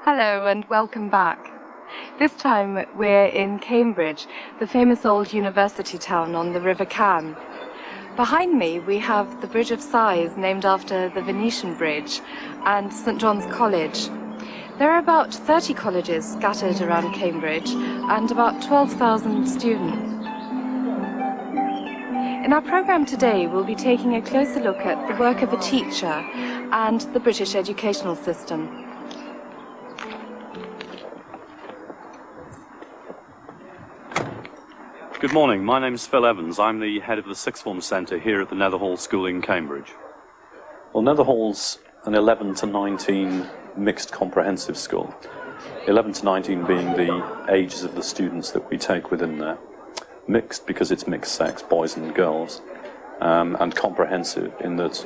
Hello and welcome back. This time we're in Cambridge, the famous old university town on the River Cam. Behind me we have the Bridge of Sighs, named after the Venetian Bridge, and St John's College. There are about 30 colleges scattered around Cambridge and about 12,000 students. In our programme today we'll be taking a closer look at the work of a teacher and the British educational system. Good morning, my name is Phil Evans. I'm the head of the Sixth Form Centre here at the Netherhall School in Cambridge. Well, Netherhall's an 11 to 19 mixed comprehensive school. 11 to 19 being the ages of the students that we take within there. Mixed because it's mixed sex, boys and girls, and comprehensive in that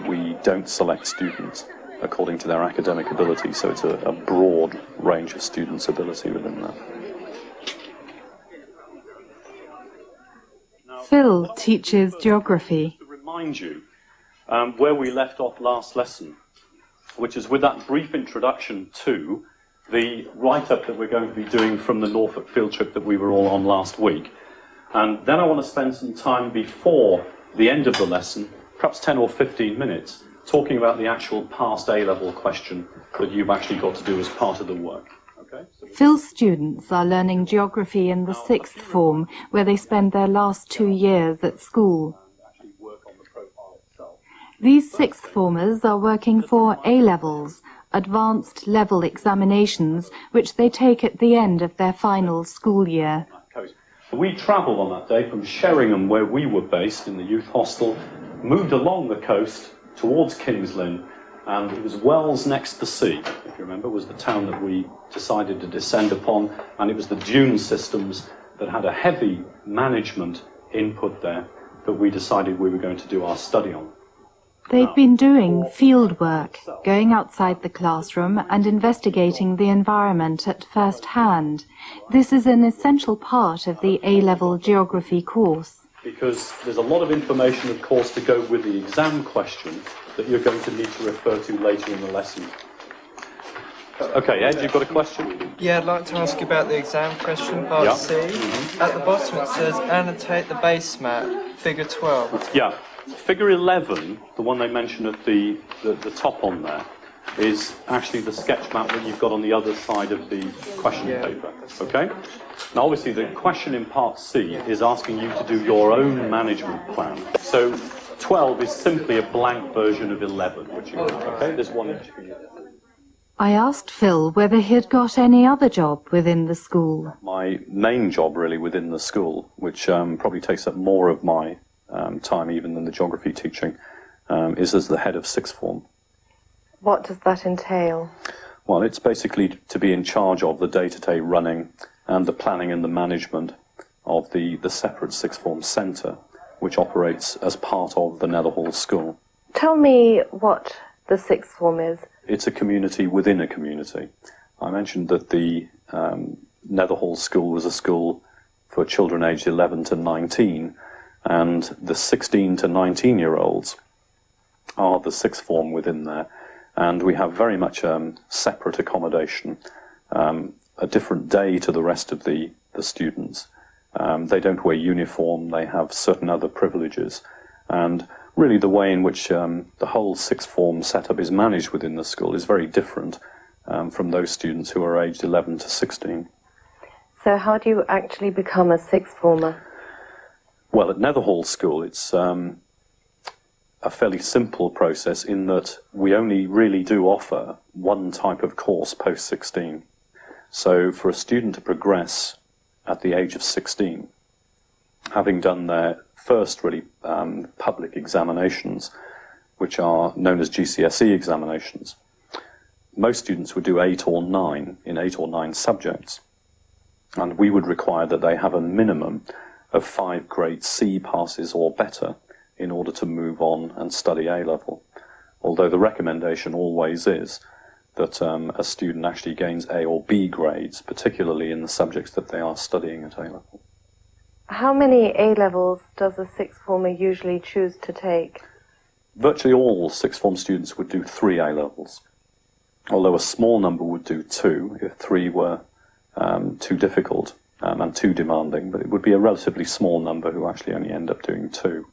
we don't select students according to their academic ability, so it's a broad range of students' ability within that. Phil teaches geography. To remind you where we left off last lesson, which is with that brief introduction to the write-up that we're going to be doing from the Norfolk field trip that we were all on last week. And then I want to spend some time before the end of the lesson, perhaps 10 or 15 minutes, talking about the actual past A-level question that you've actually got to do as part of the work. Phil's students are learning geography in the sixth form, where they spend their last 2 years at school. These sixth formers are working for A-levels, advanced level examinations, which they take at the end of their final school year. We travelled on that day from Sheringham, where we were based in the youth hostel, moved along the coast towards King's Lynn, and it was Wells next to sea, if you remember, was the town that we decided to descend upon, and it was the dune systems that had a heavy management input there that we decided we were going to do our study on. They've been doing field work, going outside the classroom and investigating the environment at first hand. This is an essential part of the A-level geography course. Because there's a lot of information, of course, to go with the exam question that you're going to need to refer to later in the lesson. Okay, Ed, you've got a question? Yeah, I'd like to ask you about the exam question, part C. At the bottom it says, annotate the base map, figure 12. Yeah, figure 11, the one they mention at the top on there, is actually the sketch map that you've got on the other side of the question paper, okay? Now, obviously, the question in part C is asking you to do your own management plan. So 12 is simply a blank version of 11, which you have, okay? There's one each for you. I asked Phil whether he had got any other job within the school. My main job, really, within the school, which probably takes up more of my time even than the geography teaching, is as the head of sixth form. What does that entail? Well, it's basically to be in charge of the day-to-day running and the planning and the management of the separate sixth form centre, which operates as part of the Netherhall School. Tell me what the sixth form is. It's a community within a community. I mentioned that the Netherhall School was a school for children aged 11 to 19, and the 16 to 19-year-olds are the sixth form within there. And we have very much separate accommodation, a different day to the rest of the students. They don't wear uniform, they have certain other privileges. And really the way in which the whole sixth form setup is managed within the school is very different from those students who are aged 11 to 16. So how do you actually become a sixth former? Well, at Netherhall School, it's a fairly simple process in that we only really do offer one type of course post-16. So for a student to progress at the age of 16, having done their first really public examinations, which are known as GCSE examinations, most students would do 8 or 9 in 8 or 9 subjects. And we would require that they have a minimum of 5 grade C passes or better in order to move on and study A-level. Although the recommendation always is that a student actually gains A or B grades, particularly in the subjects that they are studying at A-level. How many A-levels does a sixth former usually choose to take? Virtually all sixth form students would do 3 A-levels. although a small number would do 2 if 3 were too difficult and too demanding, but it would be a relatively small number who actually only end up doing 2.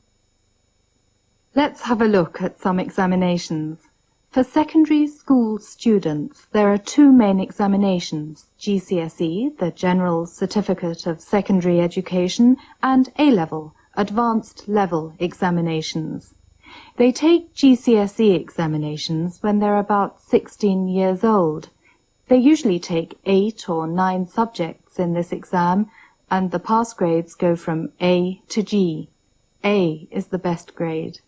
Let's have a look at some examinations. For secondary school students, there are 2 main examinations, GCSE, the General Certificate of Secondary Education, and A-Level, Advanced Level examinations. They take GCSE examinations when they're about 16 years old. They usually take 8 or 9 subjects in this exam, and the pass grades go from A to G. A is the best grade.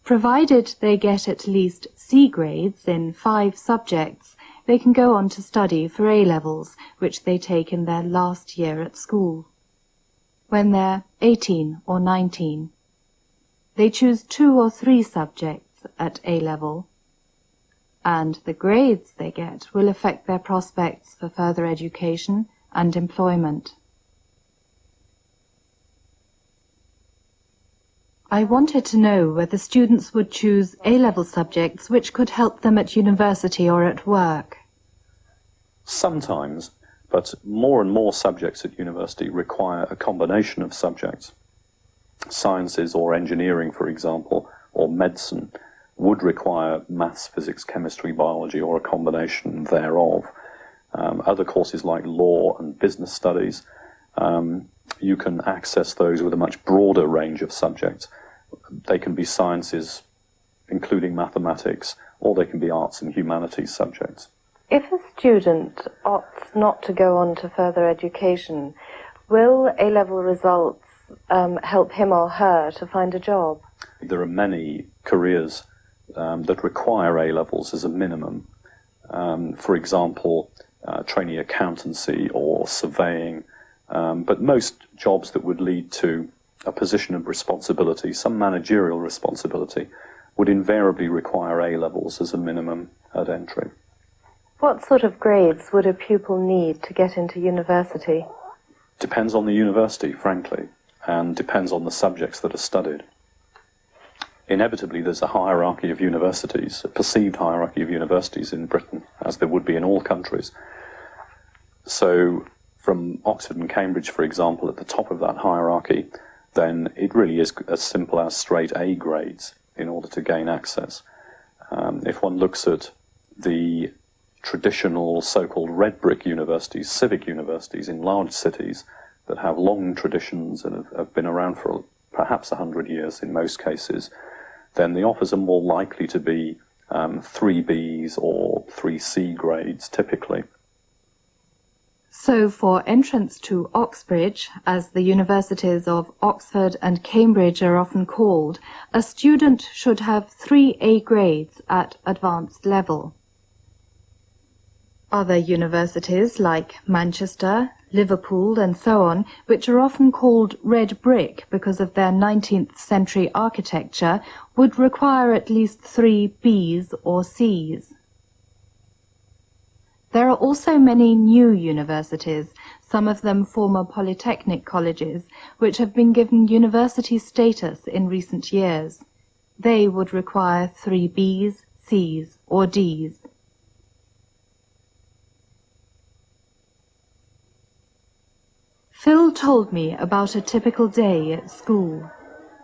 Provided they get at least C grades in 5 subjects, they can go on to study for A-levels, which they take in their last year at school. When they're 18 or 19, they choose 2 or 3 subjects at A-level, and the grades they get will affect their prospects for further education and employment. I wanted to know whether students would choose A-level subjects which could help them at university or at work. Sometimes, but more and more subjects at university require a combination of subjects. Sciences or engineering, for example, or medicine would require maths, physics, chemistry, biology, or a combination thereof. Other courses like law and business studies, you can access those with a much broader range of subjects. They can be sciences, including mathematics, or they can be arts and humanities subjects. If a student opts not to go on to further education, will A-level results help him or her to find a job? There are many careers that require A-levels as a minimum. For example, trainee accountancy or surveying, but most jobs that would lead to a position of responsibility, some managerial responsibility, would invariably require A-levels as a minimum at entry. What sort of grades would a pupil need to get into university? Depends on the university, frankly, and depends on the subjects that are studied. Inevitably, there's a hierarchy of universities, a perceived hierarchy of universities in Britain, as there would be in all countries. So, from Oxford and Cambridge, for example, at the top of that hierarchy, then it really is as simple as straight A grades in order to gain access. If one looks at the traditional so-called red brick universities, civic universities in large cities that have long traditions and have been around for perhaps 100 years in most cases, then the offers are more likely to be 3Bs or 3C grades typically. So for entrance to Oxbridge, as the universities of Oxford and Cambridge are often called, a student should have 3 A grades at advanced level. Other universities like Manchester, Liverpool and so on, which are often called red brick because of their 19th century architecture, would require at least 3 Bs or Cs. There are also many new universities, some of them former polytechnic colleges, which have been given university status in recent years. They would require 3 Bs, Cs or Ds. Phil told me about a typical day at school.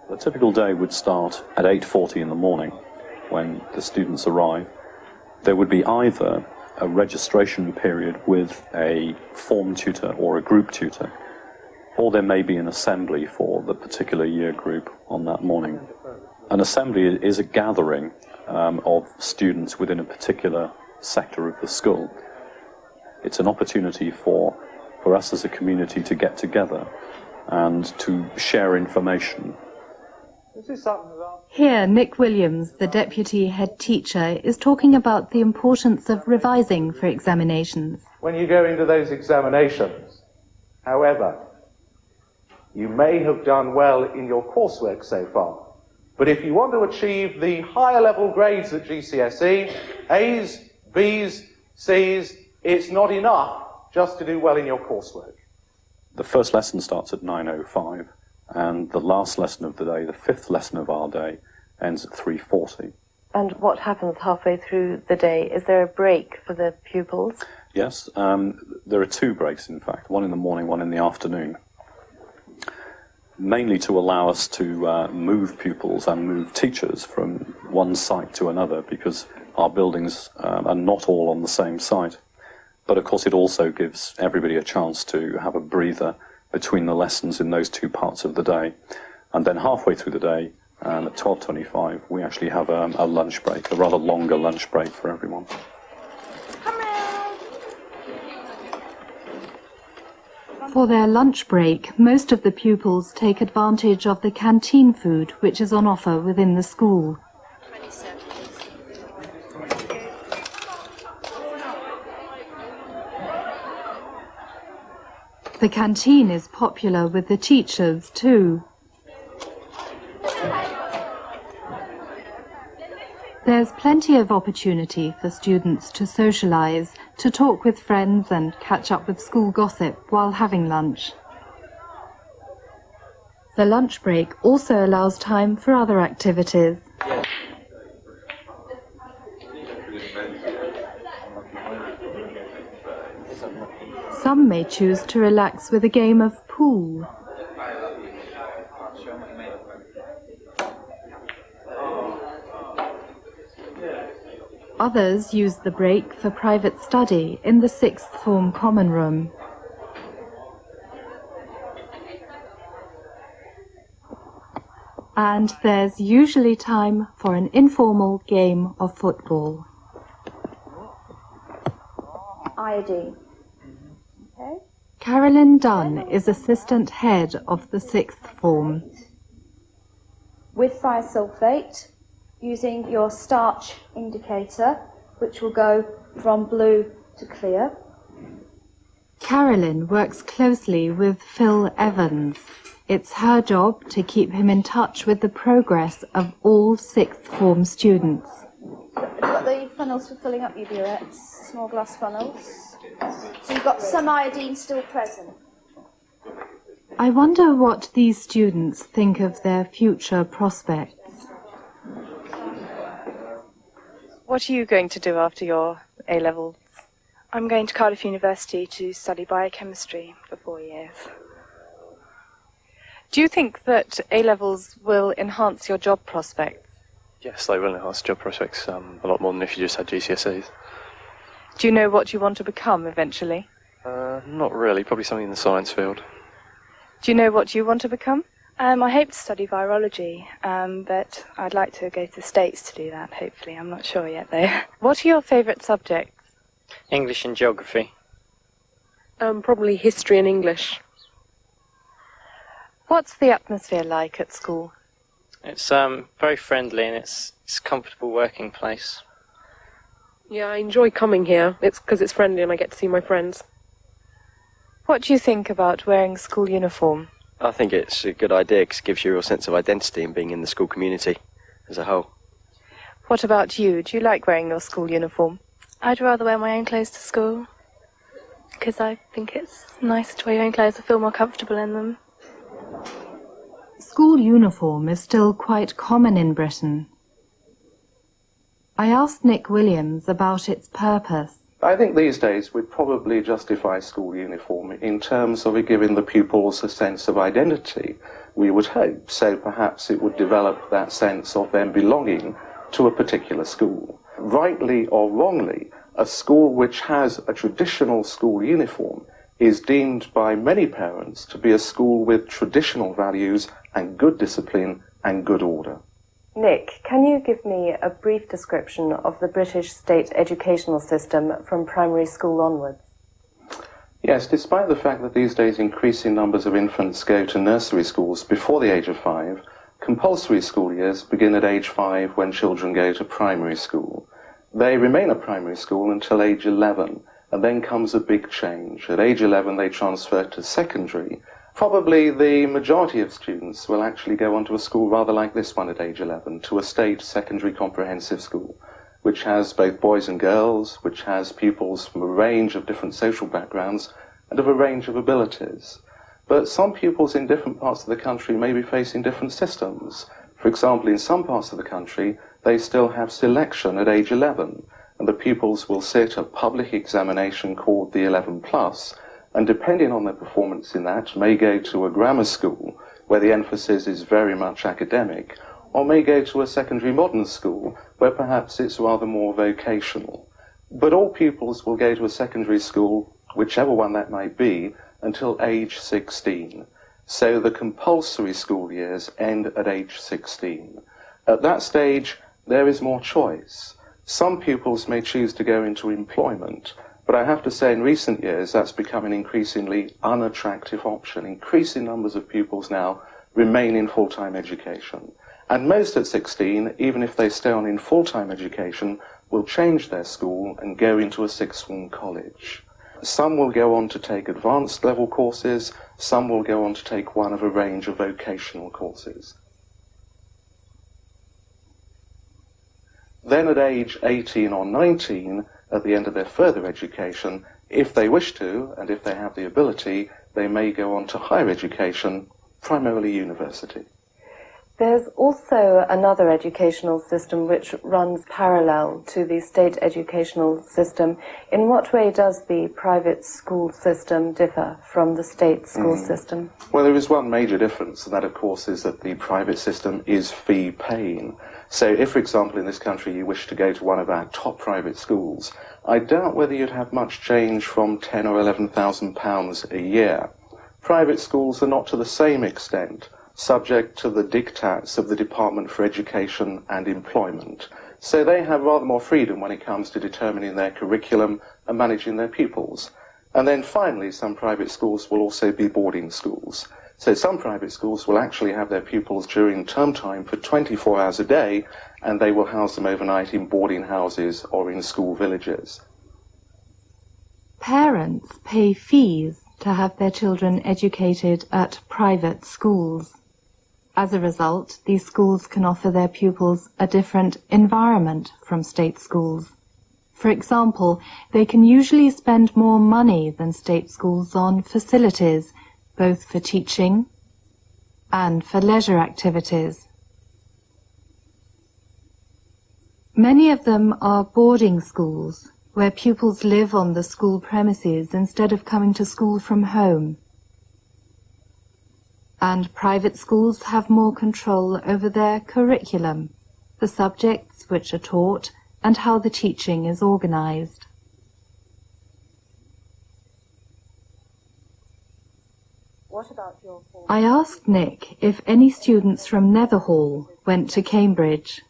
A typical day would start at 8:40 in the morning when the students arrive. There would be either a registration period with a form tutor or a group tutor, or there may be an assembly for the particular year group on that morning. An assembly is a gathering of students within a particular sector of the school. It's an opportunity for us as a community to get together and to share information. Here, Nick Williams, the deputy head teacher, is talking about the importance of revising for examinations. When you go into those examinations, however, you may have done well in your coursework so far, but if you want to achieve the higher level grades at GCSE, A's, B's, C's, it's not enough just to do well in your coursework. The first lesson starts at 9:05, and the last lesson of the day, the 5th lesson of our day, ends at 3:40. And what happens halfway through the day? Is there a break for the pupils? Yes, there are 2 breaks, in fact, one in the morning, one in the afternoon, mainly to allow us to move pupils and move teachers from one site to another, because our buildings are not all on the same site. But of course it also gives everybody a chance to have a breather between the lessons in those 2 parts of the day. And then halfway through the day, at 12:25, we actually have a lunch break, a rather longer lunch break for everyone. For their lunch break, most of the pupils take advantage of the canteen food which is on offer within the school. The canteen is popular with the teachers too. There's plenty of opportunity for students to socialise, to talk with friends and catch up with school gossip while having lunch. The lunch break also allows time for other activities. Some may choose to relax with a game of pool. Others use the break for private study in the 6th form common room. And there's usually time for an informal game of football. Iodine. Okay. Carolyn Dunn is assistant head of the 6th form. With thiosulfate, using your starch indicator, which will go from blue to clear. Carolyn works closely with Phil Evans. It's her job to keep him in touch with the progress of all 6th form students. You've got the funnels for filling up your burettes, small glass funnels. So you've got some iodine still present. I wonder what these students think of their future prospects. What are you going to do after your A-levels? I'm going to Cardiff University to study biochemistry for 4 years. Do you think that A-levels will enhance your job prospects? Yes, they will enhance job prospects a lot more than if you just had GCSEs. Do you know what you want to become eventually? Not really, probably something in the science field. Do you know what you want to become? I hope to study virology, but I'd like to go to the States to do that, hopefully. I'm not sure yet, though. What are your favourite subjects? English and geography. Probably history and English. What's the atmosphere like at school? It's very friendly and it's a comfortable working place. Yeah, I enjoy coming here. It's because it's friendly and I get to see my friends. What do you think about wearing school uniform? I think it's a good idea because it gives you a real sense of identity and being in the school community as a whole. What about you? Do you like wearing your school uniform? I'd rather wear my own clothes to school because I think it's nicer to wear your own clothes. I feel more comfortable in them. School uniform is still quite common in Britain. I asked Nick Williams about its purpose. I think these days we'd probably justify school uniform in terms of it giving the pupils a sense of identity, we would hope. So perhaps it would develop that sense of them belonging to a particular school. Rightly or wrongly, a school which has a traditional school uniform is deemed by many parents to be a school with traditional values and good discipline and good order. Nick, can you give me a brief description of the British state educational system from primary school onwards? Yes, despite the fact that these days increasing numbers of infants go to nursery schools before the age of 5, compulsory school years begin at age 5 when children go to primary school. They remain at primary school until age 11, and then comes a big change. At age 11 they transfer to secondary. Probably the majority of students will actually go on to a school rather like this one at age 11, to a state secondary comprehensive school, which has both boys and girls, which has pupils from a range of different social backgrounds and of a range of abilities. But some pupils in different parts of the country may be facing different systems. For example, in some parts of the country, they still have selection at age 11, and the pupils will sit a public examination called the 11 plus, and depending on their performance in that, may go to a grammar school where the emphasis is very much academic, or may go to a secondary modern school where perhaps it's rather more vocational. But all pupils will go to a secondary school, whichever one that might be, until age 16. So the compulsory school years end at age 16. At that stage, there is more choice. Some pupils may choose to go into employment, but I have to say in recent years that's become an increasingly unattractive option. Increasing numbers of pupils now remain in full-time education. And most at 16, even if they stay on in full-time education, will change their school and go into a sixth form college. Some will go on to take advanced level courses, some will go on to take one of a range of vocational courses. Then at age 18 or 19, at the end of their further education, if they wish to, and if they have the ability, they may go on to higher education, primarily university. There's also another educational system which runs parallel to the state educational system. In what way does the private school system differ from the state school system? Well, there is one major difference, and that, of course, is that the private system is fee-paying. So if, for example, in this country you wish to go to one of our top private schools, I doubt whether you'd have much change from £10,000 or £11,000 a year. Private schools are not to the same extent subject to the diktats of the Department for Education and Employment. So they have rather more freedom when it comes to determining their curriculum and managing their pupils. And then finally, some private schools will also be boarding schools. So some private schools will actually have their pupils during term time for 24 hours a day, and they will house them overnight in boarding houses or in school villages. Parents pay fees to have their children educated at private schools. As a result, these schools can offer their pupils a different environment from state schools. For example, they can usually spend more money than state schools on facilities, both for teaching and for leisure activities. Many of them are boarding schools, where pupils live on the school premises instead of coming to school from home. And private schools have more control over their curriculum, the subjects which are taught, and how the teaching is organized. I asked Nick if any students from Netherhall went to Cambridge.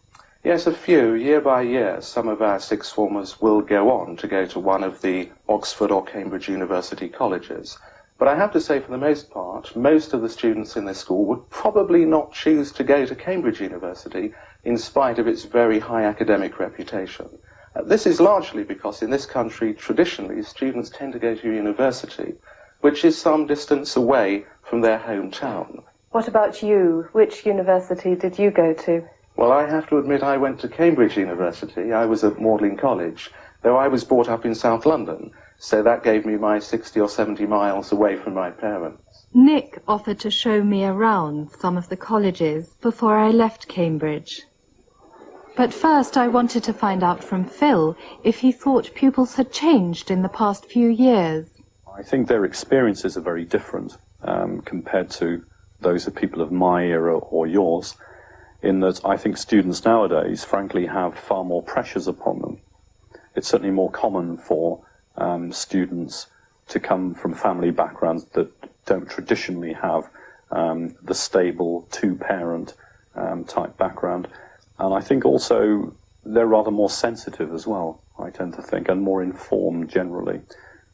Yes, a few. Year by year, some of our sixth formers will go on to go to one of the Oxford or Cambridge University colleges. But I have to say, for the most part, most of the students in this school would probably not choose to go to Cambridge University in spite of its very high academic reputation. This is largely because in this country, traditionally, students tend to go to university, which is some distance away from their hometown. What about you? Which university did you go to? Well, I have to admit I went to Cambridge University. I was at Magdalen College, though I was brought up in South London, so that gave me my 60 or 70 miles away from my parents. Nick offered to show me around some of the colleges before I left Cambridge. But first I wanted to find out from Phil if he thought pupils had changed in the past few years. I think their experiences are very different compared to those of people of my era or yours, in that I think students nowadays, frankly, have far more pressures upon them. It's certainly more common for students to come from family backgrounds that don't traditionally have the stable two-parent type background. And I think also they're rather more sensitive as well, I tend to think, and more informed generally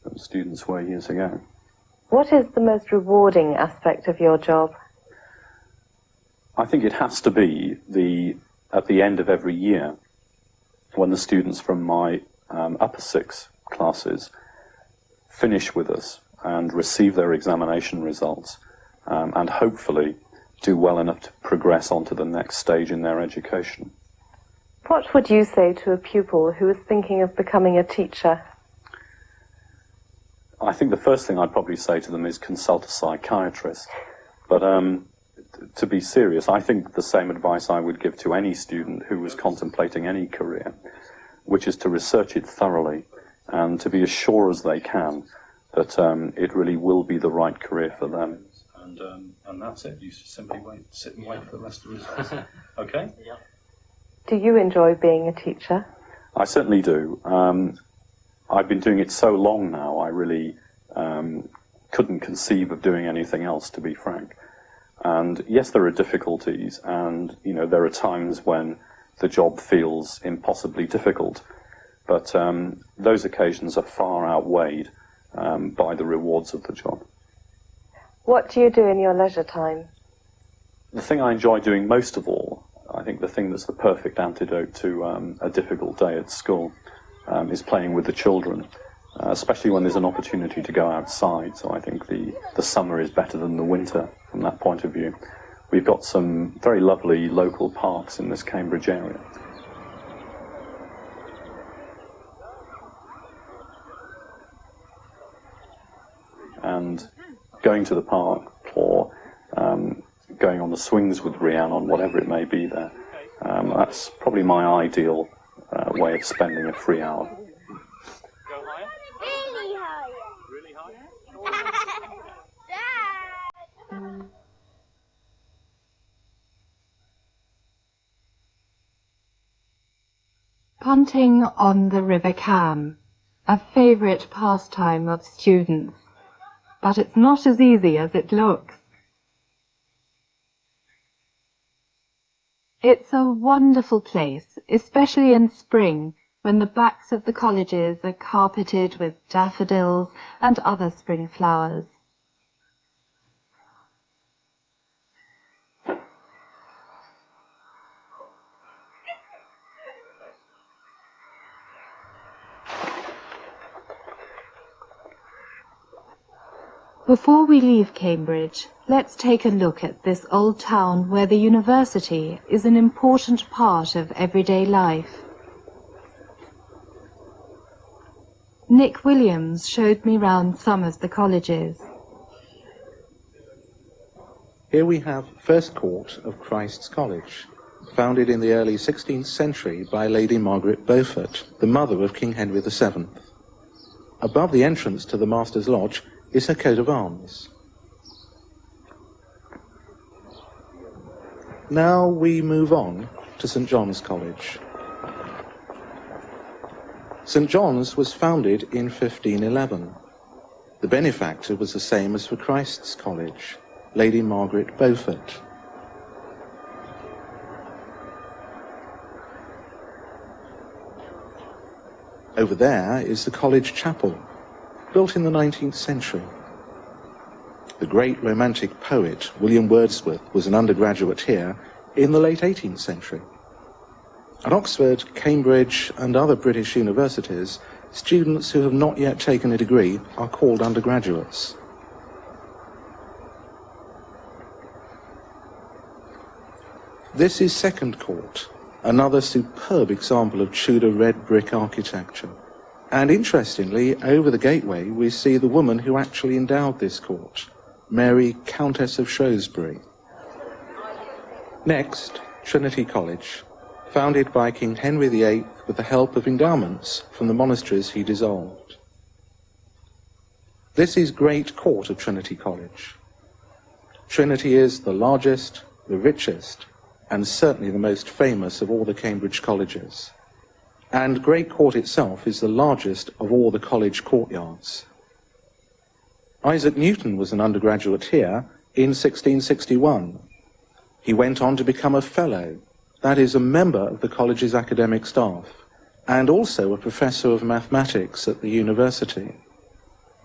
than students were years ago. What is the most rewarding aspect of your job? I think it has to be at the end of every year, when the students from my upper six classes finish with us and receive their examination results, and hopefully do well enough to progress on to the next stage in their education. What would you say to a pupil who is thinking of becoming a teacher? I think the first thing I'd probably say to them is consult a psychiatrist. But to be serious, I think the same advice I would give to any student who was contemplating any career, which is to research it thoroughly and to be as sure as they can that it really will be the right career for them. And that's it. You simply sit and wait for the rest of the results. Okay? Yeah. Do you enjoy being a teacher? I certainly do. I've been doing it so long now, I really couldn't conceive of doing anything else, to be frank. And yes, there are difficulties, and there are times when the job feels impossibly difficult, but those occasions are far outweighed by the rewards of the job. What do you do in your leisure time? The thing I enjoy doing most of all, I think the thing that's the perfect antidote to a difficult day at school, is playing with the children, especially when there's an opportunity to go outside. So I think the summer is better than the winter from that point of view. We've got some very lovely local parks in this Cambridge area. And going to the park or going on the swings with Rhiannon, whatever it may be there, that's probably my ideal way of spending a free hour. Really high. Really high? Dad! Punting on the River Cam, a favourite pastime of students. But it's not as easy as it looks. It's a wonderful place, especially in spring, when the backs of the colleges are carpeted with daffodils and other spring flowers. Before we leave Cambridge, let's take a look at this old town where the university is an important part of everyday life. Nick Williams showed me round some of the colleges. Here we have First Court of Christ's College, founded in the early 16th century by Lady Margaret Beaufort, the mother of King Henry VII. Above the entrance to the Master's Lodge is her coat of arms. Now we move on to St. John's College. St. John's was founded in 1511. The benefactor was the same as for Christ's College, Lady Margaret Beaufort. Over there is the college chapel, built in the 19th century. The great romantic poet William Wordsworth was an undergraduate here in the late 18th century. At Oxford, Cambridge and other British universities, students who have not yet taken a degree are called undergraduates. This is Second Court, another superb example of Tudor red brick architecture. And interestingly, over the gateway we see the woman who actually endowed this court, Mary, Countess of Shrewsbury. Next, Trinity College, founded by King Henry VIII with the help of endowments from the monasteries he dissolved. This is Great Court of Trinity College. Trinity is the largest, the richest, and certainly the most famous of all the Cambridge colleges. And Great Court itself is the largest of all the college courtyards. Isaac Newton was an undergraduate here in 1661. He went on to become a fellow, that is, a member of the college's academic staff, and also a professor of mathematics at the university.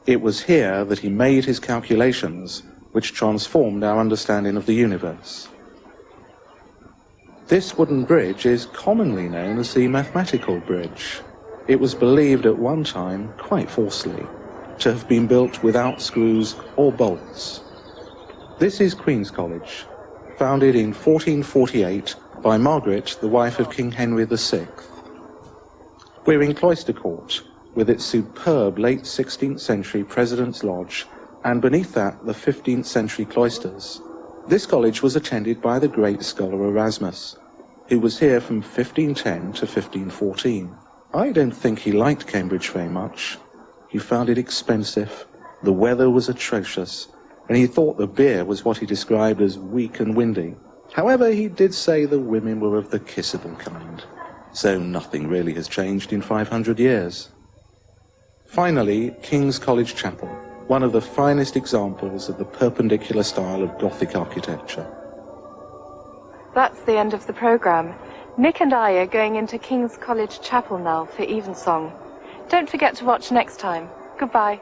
It was here that he made his calculations, which transformed our understanding of the universe. This wooden bridge is commonly known as the mathematical bridge. It was believed at one time, quite falsely, to have been built without screws or bolts. This is Queen's College, founded in 1448 by Margaret, the wife of King Henry VI. We're in Cloister Court, with its superb late 16th century President's Lodge, and beneath that the 15th century cloisters. This college was attended by the great scholar Erasmus, who was here from 1510 to 1514. I don't think he liked Cambridge very much. He found it expensive, the weather was atrocious, and he thought the beer was what he described as weak and windy. However, he did say the women were of the kissable kind, so nothing really has changed in 500 years. Finally, King's College Chapel, one of the finest examples of the perpendicular style of Gothic architecture. That's the end of the programme. Nick and I are going into King's College Chapel now for Evensong. Don't forget to watch next time. Goodbye.